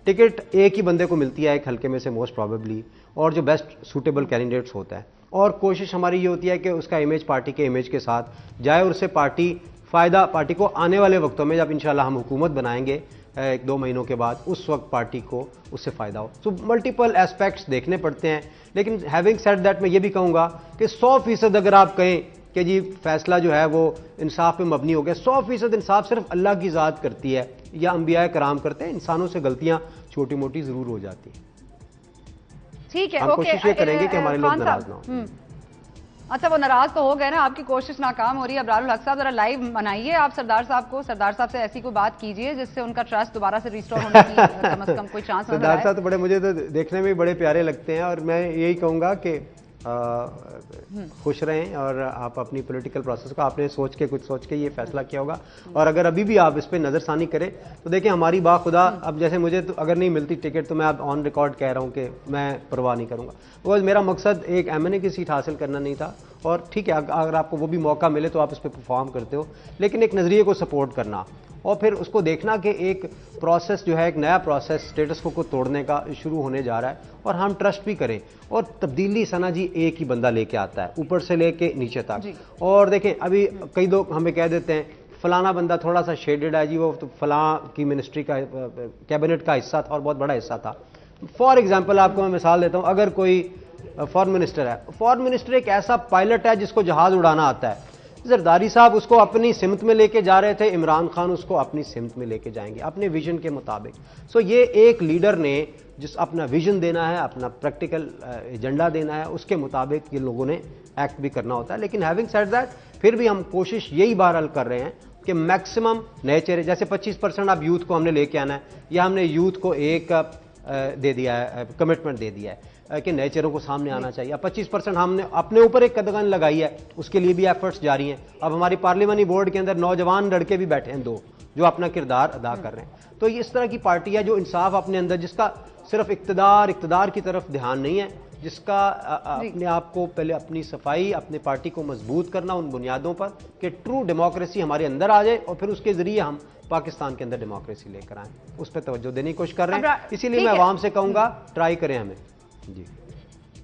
टिकट एक ही बंदे को मिलती है एक हल्के में से मोस्ट प्रॉबेबली, और जो बेस्ट सूटेबल कैंडिडेट्स होता है, और कोशिश हमारी ये होती है कि उसका इमेज पार्टी के इमेज के साथ जाए और उससे पार्टी को आने वाले वक्तों में जब इंशाल्लाह हम हुकूमत बनाएंगे 1-2 महीनों के बाद, उस वक्त पार्टी को उससे फायदा हो। तो मल्टीपल एस्पेक्ट्स देखने पड़ते हैं। लेकिन हैविंग सेड दैट मैं ये भी कहूंगा कि 100% अगर आप कहें कि जी फैसला जो है वो इंसाफ पे मबनी हो गया, 100% इंसाफ सिर्फ अल्लाह की ज़ात करती है या अंबिया कराम करते हैं, इंसानों से गलतियां छोटी मोटी जरूर हो जाती हैं। ठीक है, हम कोशिश ये करेंगे कि हमारे लोग नाराज ना हो। अच्छा, वो नाराज तो हो गए ना, आपकी कोशिश नाकाम हो रही है। अबरारुल हक साहब जरा लाइव मनाइए आप सरदार साहब से ऐसी कोई बात कीजिए जिससे उनका ट्रस्ट दोबारा से रिस्टोर होने की कम से कम कोई चांस नजर आए। सरदार साहब तो बड़े, मुझे तो देखने में बड़े प्यारे लगते हैं, और मैं यही कहूंगा कि खुश रहें और आप अपनी पॉलिटिकल प्रोसेस को आपने कुछ सोच के ये फैसला किया होगा, और अगर अभी भी आप इस पर नजरसानी करें तो देखिए हमारी बाखुदा, अब जैसे मुझे तो अगर नहीं मिलती टिकट तो मैं अब ऑन रिकॉर्ड कह रहा हूं कि मैं परवाह नहीं करूंगा। वो मेरा मकसद एक MNA की सीट हासिल करना नहीं था, और ठीक है अगर आपको वो भी मौका मिले तो आप उस पर परफॉर्म करते हो, लेकिन एक नजरिए को सपोर्ट करना और फिर उसको देखना कि एक प्रोसेस जो है, एक नया प्रोसेस स्टेटस को तोड़ने का शुरू होने जा रहा है, और हम ट्रस्ट भी करें। और तब्दीली सना जी एक ही बंदा लेके आता है, ऊपर से लेके नीचे तक। और देखें अभी कई लोग हमें कह देते हैं फलाना बंदा थोड़ा सा शेडेड है जी, वो तो फलां की मिनिस्ट्री का कैबिनेट का हिस्सा था और बहुत बड़ा हिस्सा था। फॉर एग्जाम्पल आपको मैं मिसाल देता हूं, अगर कोई फॉरेन मिनिस्टर है, फॉरेन मिनिस्टर एक ऐसा पायलट है जिसको जहाज उड़ाना आता है। जरदारी साहब उसको अपनी सिमत में लेके जा रहे थे, इमरान खान उसको अपनी सिमत में लेके जाएंगे अपने विजन के मुताबिक। सो ये एक लीडर ने जिस अपना विजन देना है, अपना प्रैक्टिकल एजेंडा देना है, उसके मुताबिक ये लोगों ने एक्ट भी करना होता है। लेकिन हैविंग सेड दैट, फिर भी हम कोशिश यही बहरहाल कर रहे हैं कि मैक्सिमम नए चेहरे, जैसे 25% अब यूथ को हमने लेके आना है, या हमने यूथ को एक दे दिया है, कमिटमेंट दे दिया है कि नए चेहरों को सामने आना चाहिए। 25% हमने अपने ऊपर एक कदम लगाई है, उसके लिए भी एफर्ट्स जारी हैं। अब हमारी पार्लियामानी बोर्ड के अंदर नौजवान लड़के भी बैठे हैं 2 जो अपना किरदार अदा कर रहे हैं। तो इस तरह की पार्टी है जो इंसाफ अपने अंदर, जिसका सिर्फ इक्तदार की तरफ ध्यान नहीं है, जिसका अपने आप को पहले अपनी सफाई, अपने पार्टी को मजबूत करना उन बुनियादों पर कि ट्रू डेमोक्रेसी हमारे अंदर आ जाए, और फिर उसके जरिए हम पाकिस्तान के अंदर डेमोक्रेसी लेकर आए, उस पर तवज्जो देने की कोशिश कर रहे हैं। इसीलिए मैं आवाम से कहूंगा ट्राई करें हमें। जी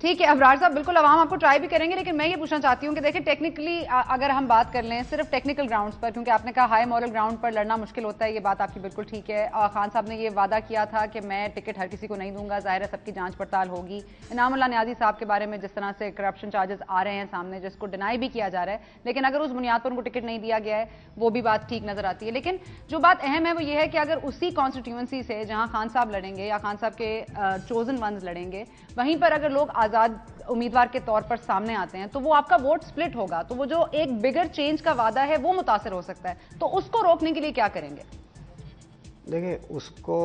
ठीक है अबरार साहब, बिल्कुल अवाम आपको ट्राई भी करेंगे, लेकिन मैं ये पूछना चाहती हूँ कि देखिए टेक्निकली अगर हम बात कर लें सिर्फ टेक्निकल ग्राउंड्स पर, क्योंकि आपने कहा हाई मॉरल ग्राउंड पर लड़ना मुश्किल होता है, ये बात आपकी बिल्कुल ठीक है। खान साहब ने ये वादा किया था कि मैं टिकट हर किसी को नहीं दूंगा, जाहिर है सबकी जांच पड़ताल होगी। इनामुल्लाह न्याजी साहब के बारे में जिस तरह से करप्शन चार्जेस आ रहे हैं सामने, जिसको डिनाई भी किया जा रहा है, लेकिन अगर उस बुनियाद पर उनको टिकट नहीं दिया गया है, वो भी बात ठीक नजर आती है। लेकिन जो बात अहम है वो ये है कि अगर उसी कॉन्स्टिट्यूएंसी से जहां खान साहब लड़ेंगे या खान साहब के चोजन वंस लड़ेंगे, वहीं पर अगर लोग आजाद उम्मीदवार के तौर पर सामने आते हैं तो वो आपका वोट स्प्लिट होगा, तो वो जो एक बिगर चेंज का वादा है वो मुतासिर हो सकता है। तो उसको रोकने के लिए क्या करेंगे? देखिए उसको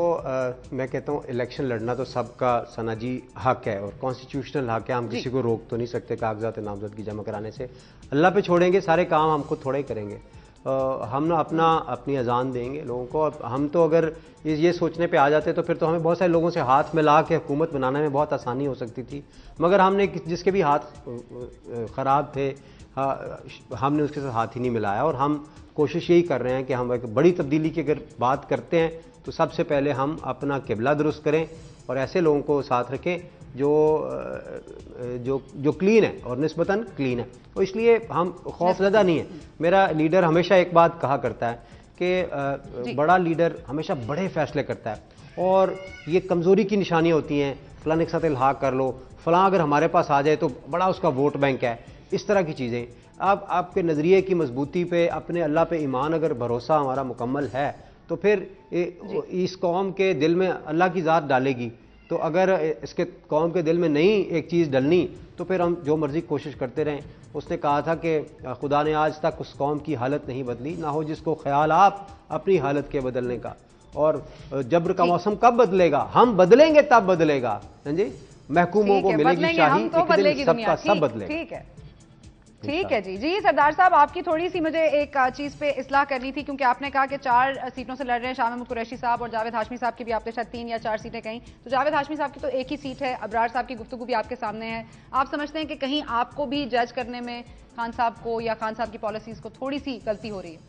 मैं कहता हूँ इलेक्शन लड़ना तो सबका सनाजी हक है और कॉन्स्टिट्यूशनल हक है, हम किसी को रोक तो नहीं सकते कागजात नामजदगी जमा कराने से। अल्लाह पे छोड़ेंगे, सारे काम हम खुद थोड़े ही करेंगे। हम ना अपनी अजान देंगे लोगों को। हम तो अगर ये सोचने पे आ जाते तो फिर तो हमें बहुत सारे लोगों से हाथ मिला के हुकूमत बनाने में बहुत आसानी हो सकती थी, मगर हमने जिसके भी हाथ ख़राब थे हमने उसके साथ हाथ ही नहीं मिलाया। और हम कोशिश यही कर रहे हैं कि हम एक बड़ी तब्दीली की अगर बात करते हैं तो सबसे पहले हम अपना किबला दुरुस्त करें और ऐसे लोगों को साथ रखें जो क्लीन है और निस्बतन क्लीन है। तो इसलिए हम खौफज़दा नहीं है। मेरा लीडर हमेशा एक बात कहा करता है कि बड़ा लीडर हमेशा बड़े फैसले करता है और ये कमज़ोरी की निशानियाँ होती हैं, फलाने के साथ इल्हाक कर लो, फलां अगर हमारे पास आ जाए तो बड़ा उसका वोट बैंक है, इस तरह की चीज़ें। अब आपके नज़रिए की मजबूती पे, अपने अल्लाह पे ईमान अगर भरोसा हमारा मुकम्मल है तो फिर इस कौम के दिल में अल्लाह की ज़ात डालेगी। तो अगर इसके कौम के दिल में नहीं एक चीज़ डलनी तो फिर हम जो मर्जी कोशिश करते रहें। उसने कहा था कि खुदा ने आज तक उस कौम की हालत नहीं बदली, ना हो जिसको ख्याल आप अपनी हालत के बदलने का। और जब्र का मौसम कब बदलेगा? हम बदलेंगे तब बदलेगा। जी, महकूमों को मिलेगी शाही, सबका सब बदलेगा। ठीक है, ठीक है जी। जी सरदार साहब, आपकी थोड़ी सी मुझे एक चीज पे इस्लाह करनी थी, क्योंकि आपने कहा कि 4 सीटों से लड़ रहे हैं शाह महमूद कुरैशी साहब और जावेद हाशमी साहब की भी आपने शायद 3 या 4 सीटें कहीं। तो जावेद हाशमी साहब की तो एक ही सीट है, अबरार साहब की गुफ्तगू भी आपके सामने है। आप समझते हैं कि कहीं आपको भी जज करने में खान साहब को या खान साहब की पॉलिसीज को थोड़ी सी गलती हो रही है?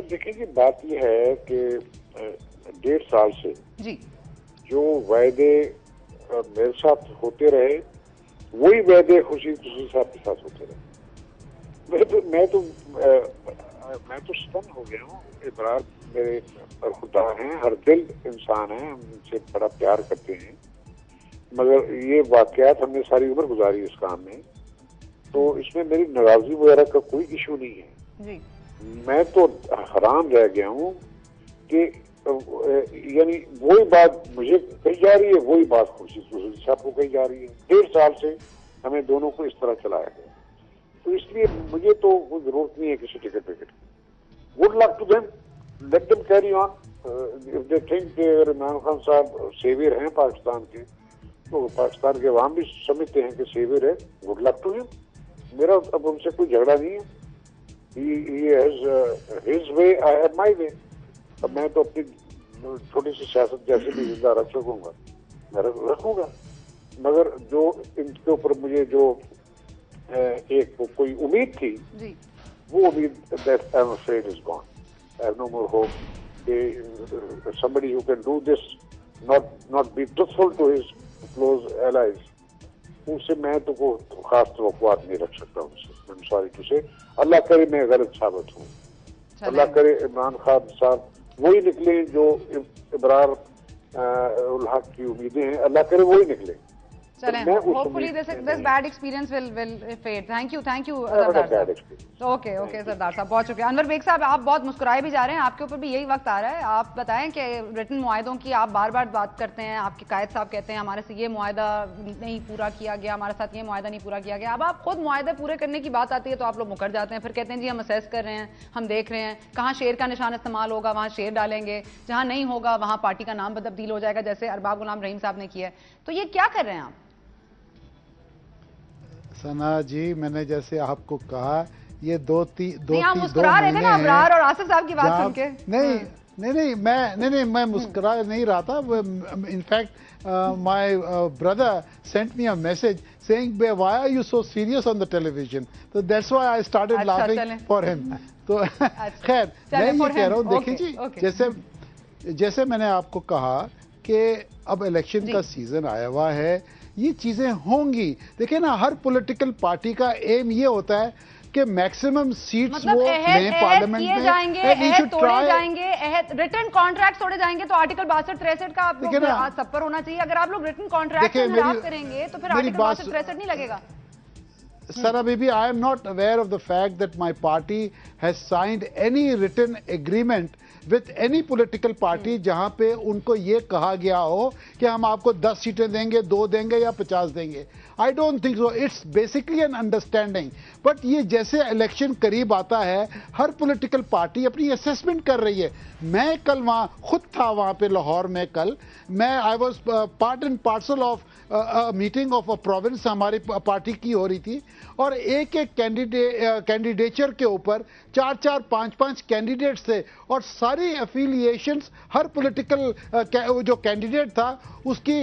देखिए जी, बात यह है कि 1.5 साल से जी जो वायदे मेरे साथ होते रहे, वही वायदे खुशी साहब के साथ होते रहे। मैं तो स्तन हो गया हूँ। इब्रार मेरे खुदा हैं, हर दिल इंसान हैं, हम इनसे बड़ा प्यार करते हैं, मगर ये वाकयात हमने सारी उम्र गुजारी इस काम में, तो इसमें मेरी नाराजगी वगैरह का कोई इशू नहीं है जी। मैं तो हैरान रह गया हूँ कि यानी वही बात मुझे कही जा रही है, वही बात खुर्शीद साहब को कही जा रही है। 1.5 साल से हमें दोनों को इस तरह चलाया गया, तो इसलिए मुझे तो कोई जरूरत नहीं है किसी टिकट विकेट की। Good luck to them, let them carry on. If they think Imran Khan sahab saviour हैं पाकिस्तान के, तो पाकिस्तान के अवाम भी समझते हैं कि सेवियर है, गुड लक टू हिम। मेरा अब उनसे कोई झगड़ा नहीं है। He has his way, I have my way। अब मैं तो अपनी छोटी सी सियासत जैसे भी जिंदा रख सकूंगा, मैं रखूंगा, मगर जो इनके ऊपर मुझे जो एक कोई उम्मीद थी, वो उम्मीद that I'm afraid is gone। I have no more hope that somebody who can do this, not be truthful to his close allies, उनसे मैं तो को खास तवक्कुआत नहीं रख सकता उनसे। I'm sorry to say। अल्लाह करे मैं गलत साबित हूँ, अल्लाह करे इमरान खान साहब वही निकले जो इब्रार उल हक की उम्मीदें हैं, अल्लाह करे वही निकले। चलें, hopefully this bad experience will fade. Thank you Sardar साहब। ओके सरदार साहब, बहुत शुक्रिया। अनवर बेग साहब, आप बहुत मुस्कुराए भी जा रहे हैं, आपके ऊपर भी यही वक्त आ रहा है। आप बताएं कि रिटन मुआहदों की आप बार बार बात करते हैं, आपके कायद साहब कहते हैं हमारे से ये मुआहदा नहीं पूरा किया गया, हमारे साथ ये मुआहदा नहीं पूरा किया गया। अब आप खुद मुआहदे पूरे करने की बात आती है तो आप लोग मुकर जाते हैं, फिर कहते हैं जी हम असेस कर रहे हैं, हम देख रहे हैं, कहाँ शेर का निशान इस्तेमाल होगा वहाँ शेर डालेंगे, जहाँ नहीं होगा वहाँ पार्टी का नाम तब्दील हो जाएगा, जैसे अरबाब गुलाम रहीम साहब ने किया है। तो ये क्या कर रहे हैं आप? सना जी, मैंने जैसे आपको कहा, ये दो मुस्कुरा रहे थे ना अबरार और आसिफ साहब की बात सुन के। नहीं, मैं मुस्कुरा नहीं रहा था। In fact my brother sent me a message saying why are you so serious on the television, तो that's why I started laughing for him. तो खैर मैं ये कह रहा हूँ, देखिए जी, जैसे मैंने आपको कहा कि अब इलेक्शन का सीजन आया हुआ है, ये चीजें होंगी। देखिए ना, हर पॉलिटिकल पार्टी का एम ये होता है कि मैक्सिमम सीट्स वो लें पार्लियामेंट में, तोड़े जाएंगे, रिटर्न कॉन्ट्रैक्ट तोड़े जाएंगे, तो आर्टिकल 62-63 का आप लोग सब पर होना चाहिए। अगर आप लोग रिटर्न कॉन्ट्रैक्ट करेंगे तो फिर आर्टिकल 62-63 नहीं लगेगा। Sara Bibi, I am not aware of the fact that my party has signed any written agreement with any political party जहां पे उनको ये कहा गया हो कि हम आपको 10 सीटें देंगे, 2 देंगे या 50 देंगे। I don't think so. It's basically an understanding. But ये जैसे इलेक्शन करीब आता है, हर पॉलिटिकल पार्टी अपनी असेसमेंट कर रही है। मैं कल वहाँ खुद था, वहाँ पे लाहौर में कल मैं I was part and parcel of meeting of a province हमारी पार्टी की हो रही थी, और एक एक कैंडिडेचर के ऊपर 4-4, 5-5 कैंडिडेट्स थे, और सारी एफिलिएशंस हर पॉलिटिकल जो कैंडिडेट था उसकी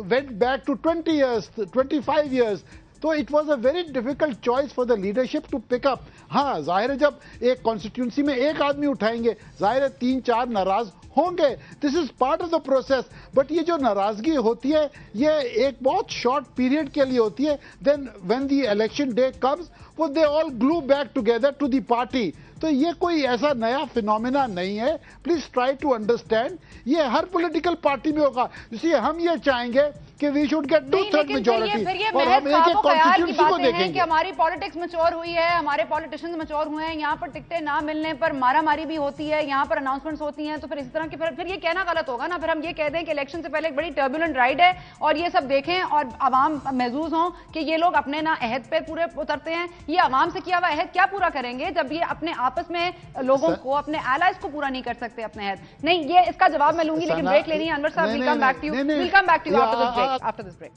went back to 20 years, 25 years। तो it was a very difficult choice for the leadership to pick up. हाँ, जाहिर है जब एक कॉन्स्टिट्यूंसी में एक आदमी उठाएंगे, जाहिर है 3-4 नाराज होंगे, this is part of the process. But ये जो नाराजगी होती है ये एक बहुत शॉर्ट पीरियड के लिए होती है। Then when the election day comes, वो they all glue back together to the party. तो ये कोई ऐसा नया फिनोमेना नहीं है, प्लीज ट्राई टू अंडरस्टैंड। ये हर पॉलिटिकल पार्टी में होगा। इसलिए हम ये चाहेंगे कि वी शुड गेट 2/3 मेजॉरिटी, और हम एक एक कॉन्स्टिट्यूंसी को देखेंगे कि हमारी पॉलिटिक्स मैच्योर हुई है, हमारे पॉलिटिशियंस मैच्योर हुए हैं, यहाँ पर टिकटें ना मिलने पर मारामारी भी होती है, यहाँ पर अनाउंसमेंट्स होती हैं, तो फिर इस तरह के फिर ये कहना गलत होगा ना। फिर हम ये कह दें कि इलेक्शन से पहले एक बड़ी टर्बुलेंट राइड है और ये सब देखें और आवाम महसूस हो कि ये लोग अपने ना अहद पे पूरे उतरते हैं। ये आवाम से किया हुआ अहद क्या पूरा करेंगे जब ये अपने आपस में लोगों को, अपने एलाइज को पूरा नहीं कर सकते अपने अहद। नहीं, ये इसका जवाब मैं लूंगी, लेकिन ब्रेक लेनी है। Anwar sahab, will come back to you, will come back to you after this break.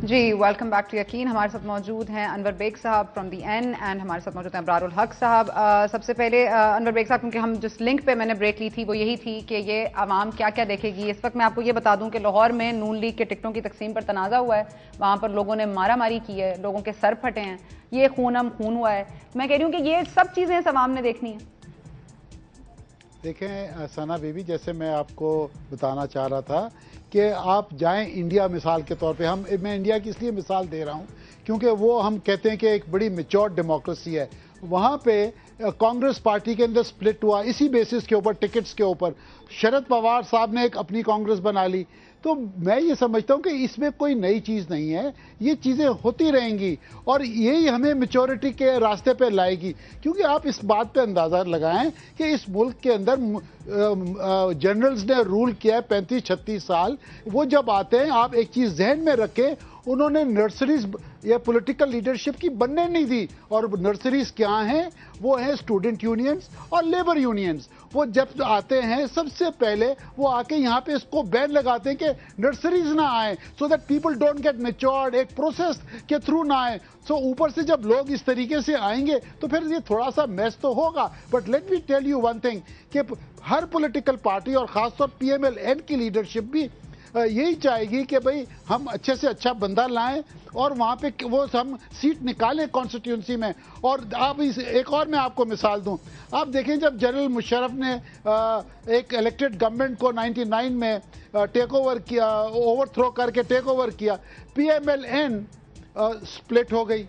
जी, वेलकम बैक टू यकीन। हमारे साथ मौजूद हैं Anwar Baig sahab from the N and हमारे साथ मौजूद हैं अबरारुल हक साहब। सबसे पहले अनवर बेग साहब, क्योंकि हम जिस लिंक पे मैंने ब्रेक ली थी वो यही थी कि ये आवाम क्या क्या देखेगी। इस वक्त मैं आपको ये बता दूं कि लाहौर में नून लीग के टिकटों की तकसीम पर तनाज़ा हुआ है, वहां पर लोगों ने मारा मारी की है, लोगों के सर फटे हैं, ये खूनम खून हुआ है। मैं कह रही हूँ कि ये सब चीजें इस आवाम ने देखनी है। देखें सना बीबी, जैसे मैं आपको बताना चाह रहा था कि आप जाएं इंडिया मिसाल के तौर पे, मैं इंडिया की इसलिए मिसाल दे रहा हूं क्योंकि वो हम कहते हैं कि एक बड़ी मैच्योर डेमोक्रेसी है। वहां पे कांग्रेस पार्टी के अंदर स्प्लिट हुआ इसी बेसिस के ऊपर, टिकट्स के ऊपर। शरद पवार साहब ने एक अपनी कांग्रेस बना ली। तो मैं ये समझता हूं कि इसमें कोई नई चीज नहीं है, ये चीजें होती रहेंगी और यही हमें मैच्योरिटी के रास्ते पे लाएगी। क्योंकि आप इस बात पे अंदाजा लगाएं कि इस मुल्क के अंदर जनरल्स ने रूल किया है 35-36 साल। वो जब आते हैं, आप एक चीज जहन में रखें, उन्होंने नर्सरीज या पॉलिटिकल लीडरशिप की बनने नहीं दी। और नर्सरीज क्या हैं? वो हैं स्टूडेंट यूनियंस और लेबर यूनियंस। वो जब आते हैं सबसे पहले वो आके यहाँ पे इसको बैन लगाते हैं कि नर्सरीज ना आए, so that people don't get matured, एक प्रोसेस के थ्रू ना आए। सो ऊपर से जब लोग इस तरीके से आएंगे तो फिर ये थोड़ा सा मैस तो होगा। But let me tell you one thing कि हर पॉलिटिकल पार्टी और खासतौर PMLN की लीडरशिप भी यही चाहेगी कि भाई हम अच्छे से अच्छा बंदा लाएं और वहां पे वो हम सीट निकालें कॉन्स्टिट्यूंसी में। और आप एक और मैं आपको मिसाल दूं, आप देखें जब जनरल मुशर्रफ ने एक इलेक्टेड गवर्नमेंट को 99 में टेक ओवर किया, ओवरथ्रो करके टेक ओवर किया, PMLN स्प्लिट हो गई,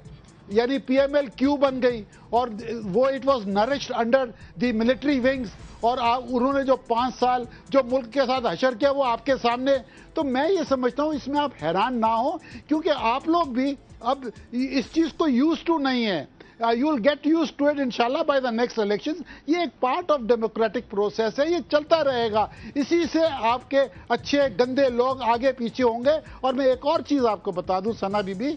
यानी PMLQ बन गई और वो it was nourished under the military wings. और उन्होंने जो 5 साल जो मुल्क के साथ हशर किया वो आपके सामने। तो मैं ये समझता हूँ इसमें आप हैरान ना हो, क्योंकि आप लोग भी अब इस चीज को यूज टू नहीं है। You will get use to it इंशाल्लाह बाय द नेक्स्ट इलेक्शन। ये एक पार्ट ऑफ डेमोक्रेटिक प्रोसेस है, ये चलता रहेगा। इसी से आपके अच्छे गंदे लोग आगे पीछे होंगे। और मैं एक और चीज आपको बता दूं सना बीबी,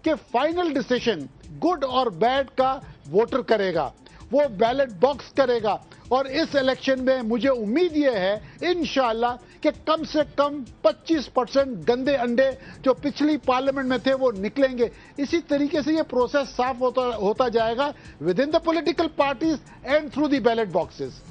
कि फाइनल डिसीजन गुड और बैड का वोटर करेगा, वो बैलेट बॉक्स करेगा। और इस इलेक्शन में मुझे उम्मीद ये है इंशाल्लाह कि कम से कम 25% गंदे अंडे जो पिछली पार्लियामेंट में थे वो निकलेंगे। इसी तरीके से ये प्रोसेस साफ होता जाएगा within the political parties and through the ballot boxes.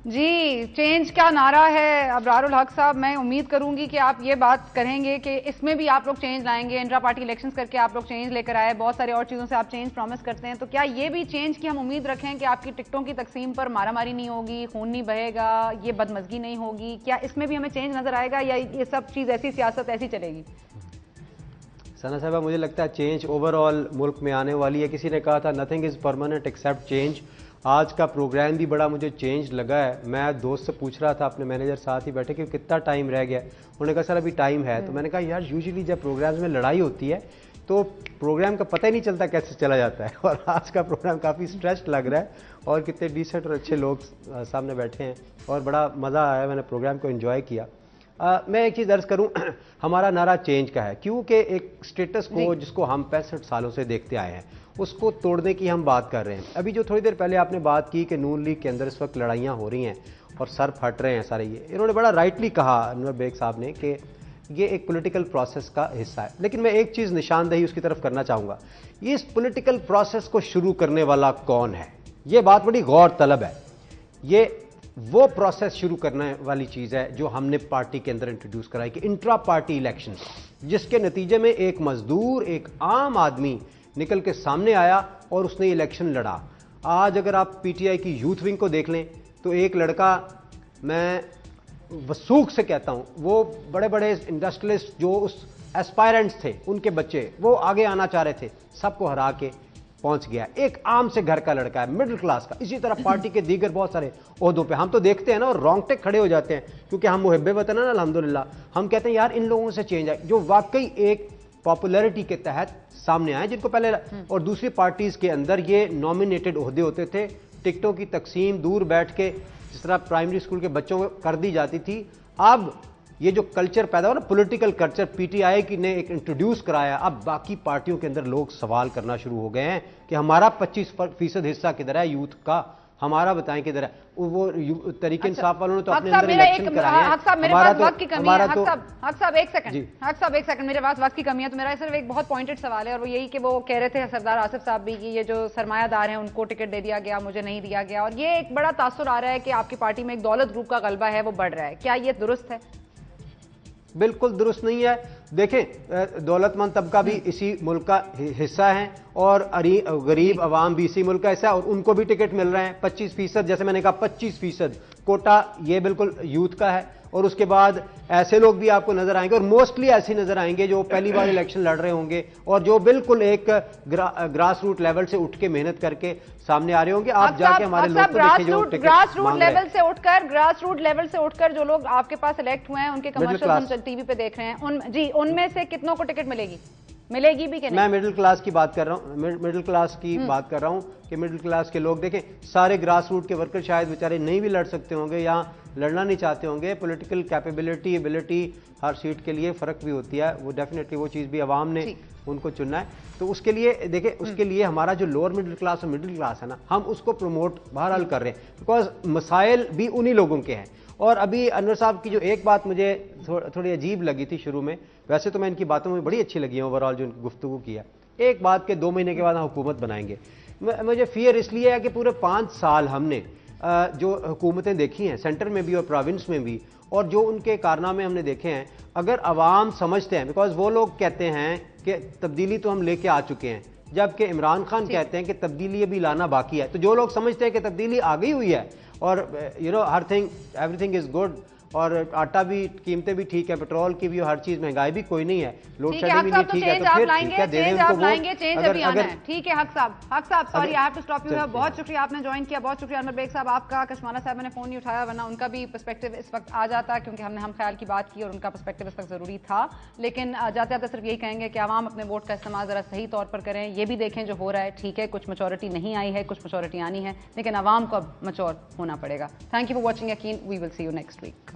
जी, चेंज का नारा है अबरारुल हक साहब। मैं उम्मीद करूंगी कि आप ये बात करेंगे कि इसमें भी आप लोग चेंज लाएंगे। इंट्रा पार्टी इलेक्शंस करके आप लोग चेंज लेकर आए, बहुत सारे और चीजों से आप चेंज प्रॉमिस करते हैं। तो क्या ये भी चेंज की हम उम्मीद रखें कि आपकी टिकटों की तकसीम पर मारामारी नहीं होगी, खून नहीं बहेगा, ये बदमजगी नहीं होगी? क्या इसमें भी हमें चेंज नजर आएगा या ये सब चीज ऐसी सियासत ऐसी चलेगी? सना साहबा, मुझे लगता है चेंज ओवरऑल मुल्क में आने वाली है। किसी ने कहा था nothing is permanent except change. आज का प्रोग्राम भी बड़ा मुझे चेंज लगा है। मैं दोस्त से पूछ रहा था, अपने मैनेजर साथ ही बैठे, कि कितना टाइम रह गया। उन्होंने कहा सर अभी टाइम है। तो मैंने कहा यार यूजुअली जब प्रोग्राम्स में लड़ाई होती है तो प्रोग्राम का पता ही नहीं चलता कैसे चला जाता है। और आज का प्रोग्राम काफ़ी स्ट्रेस्ड लग रहा है और कितने डिसेंट और अच्छे लोग सामने बैठे हैं और बड़ा मज़ा आया, मैंने प्रोग्राम को एंजॉय किया। मैं एक चीज़ अर्ज करूं, हमारा नारा चेंज का है, क्योंकि एक स्टेटस को जिसको हम 65 सालों से देखते आए हैं उसको तोड़ने की हम बात कर रहे हैं। अभी जो थोड़ी देर पहले आपने बात की कि नून लीग के अंदर इस वक्त लड़ाइयाँ हो रही हैं और सर फट रहे हैं सारे, ये इन्होंने बड़ा राइटली कहा अनवर बेग साहब ने कि ये एक पॉलिटिकल प्रोसेस का हिस्सा है। लेकिन मैं एक चीज़ निशानदेही उसकी तरफ करना चाहूँगा, ये इस पॉलिटिकल प्रोसेस को शुरू करने वाला कौन है, ये बात बड़ी गौर तलब है। ये वो प्रोसेस शुरू करने वाली चीज़ है जो हमने पार्टी के अंदर इंट्रोड्यूस कराई कि इंट्रा पार्टी इलेक्शन, जिसके नतीजे में एक मजदूर, एक आम आदमी निकल के सामने आया और उसने इलेक्शन लड़ा। आज अगर आप PTI की यूथ विंग को देख लें तो एक लड़का, मैं वसूख से कहता हूं, वो बड़े बड़े इंडस्ट्रियलिस्ट जो उस एस्पायरेंट्स थे उनके बच्चे वो आगे आना चाह रहे थे, सबको हरा के पहुंच गया। एक आम से घर का लड़का है, मिडिल क्लास का। इसी तरह पार्टी के दीगर बहुत सारे ओहदों पे हम तो देखते हैं ना और रोंगटे खड़े हो जाते हैं, क्योंकि हम मुहब्बे वतन है ना अल्हम्दुलिल्लाह। हम कहते हैं यार इन लोगों से चेंज आए जो वाकई एक पॉपुलैरिटी के तहत सामने आए, जिनको पहले और दूसरी पार्टीज के अंदर ये नॉमिनेटेड ओहदे होते थे। टिकटों की तकसीम दूर बैठ के जिस तरह प्राइमरी स्कूल के बच्चों को कर दी जाती थी, अब ये जो कल्चर पैदा हुआ ना, पॉलिटिकल कल्चर, PTI की ने एक इंट्रोड्यूस कराया। अब बाकी पार्टियों के अंदर लोग सवाल करना शुरू हो गए हैं कि हमारा 25% हिस्सा किधर है यूथ का, हमारा बताएं किधर है। वो तरीके इंसाफ वालों ने तो अपने हक अंदर इलेक्शन कराए हैं। हक साहब मेरे पास वक्त की कमी है। हक साहब एक सेकंड मेरे पास वक्त की कमी है, तो मेरा सिर्फ एक बहुत पॉइंटेड सवाल है, और वो यही कि वो कह रहे थे सरदार आसिफ साहब भी कि ये जो सरमायादार हैं उनको टिकट दे दिया गया, मुझे नहीं दिया गया, और ये एक बड़ा तासुर आ रहा है कि आपकी पार्टी में एक दौलत ग्रुप का गलबा है वो बढ़ रहा है, क्या ये दुरुस्त है? बिल्कुल दुरुस्त नहीं है। देखें, दौलतमंद तबका भी इसी मुल्क का हिस्सा है और गरीब अवाम भी इसी मुल्क का हिस्सा है, और उनको भी टिकट मिल रहे हैं 25%। जैसे मैंने कहा 25% कोटा ये बिल्कुल यूथ का है, और उसके बाद ऐसे लोग भी आपको नजर आएंगे, और मोस्टली ऐसे नजर आएंगे जो पहली बार इलेक्शन लड़ रहे होंगे और जो बिल्कुल एक ग्रास रूट लेवल से उठ के मेहनत करके सामने आ रहे होंगे। आप जाके हमारे लोग को देखिए जो ग्रास रूट लेवल से उठकर जो लोग आपके पास इलेक्ट हुए हैं, उनके कमर्शियल हम टीवी पे देख रहे हैं, उनमें से कितनों को टिकट मिलेगी भी कि नहीं? मैं मिडिल क्लास की बात कर रहा हूं, मिडिल क्लास की बात कर रहा हूं कि मिडिल क्लास के लोग देखें, सारे ग्रास रूट के वर्कर शायद बेचारे नहीं भी लड़ सकते होंगे या लड़ना नहीं चाहते होंगे। पॉलिटिकल कैपेबिलिटी, एबिलिटी हर सीट के लिए फर्क भी होती है, वो डेफिनेटली वो चीज भी अवाम ने उनको चुनना है। तो उसके लिए देखिए, उसके लिए हमारा जो लोअर मिडिल क्लास और मिडिल क्लास है ना, हम उसको प्रमोट बहरहाल कर रहे हैं, बिकॉज मसाइल भी उन्हीं लोगों के हैं। और अभी अनवर साहब की जो एक बात मुझे थोड़ी अजीब लगी थी शुरू में, वैसे तो मैं इनकी बातों में बड़ी अच्छी लगी है ओवरऑल जो गुफ्तगू किया, एक बात के 2 महीने के बाद हम हुकूमत बनाएंगे। मुझे फियर इसलिए है कि पूरे 5 साल हमने जो हुकूमतें देखी हैं सेंटर में भी और प्रोविंस में भी, और जो उनके कारनामे हमने देखे हैं, अगर अवाम समझते हैं, बिकॉज वो लोग कहते हैं कि तब्दीली तो हम लेके आ चुके हैं, जबकि इमरान खान कहते हैं कि तब्दीली अभी लाना बाकी है, तो जो लोग समझते हैं कि तब्दीली आ गई हुई है और एवरीथिंग इज गुड, और आटा भी, कीमतें भी ठीक है, पेट्रोल की भी, हर चीज, महंगाई भी कोई नहीं है, लोड शेडिंग भी नहीं ठीक है, तो फिर ठीक है, दे दें उनको वोट। चेंज अभी आना है, ठीक है। Haq sahab sorry I have to stop you, बहुत शुक्रिया आपने ज्वाइन किया, बहुत शुक्रिया अनवर बेग साहब आपका। कशमाना साहब मैंने फोन नहीं उठाया, वरना उनका भी पर्सपेक्टिव इस वक्त आ जाता, क्योंकि हमने हम ख्याल की बात की और उनका पर्सपेक्टिव इस वक्त जरूरी था। लेकिन जाते जाते सिर्फ यही कहेंगे कि आवाम अपने वोट का इस्तेमाल जरा सही तौर पर करें, ये भी देखें जो हो रहा है, ठीक है कुछ मेजॉरिटी नहीं आई है, कुछ मेजॉरिटी आनी है, लेकिन आवाम को अब मैच्योर होना पड़ेगा। Thank you for watching Yakeen, we will see you next week.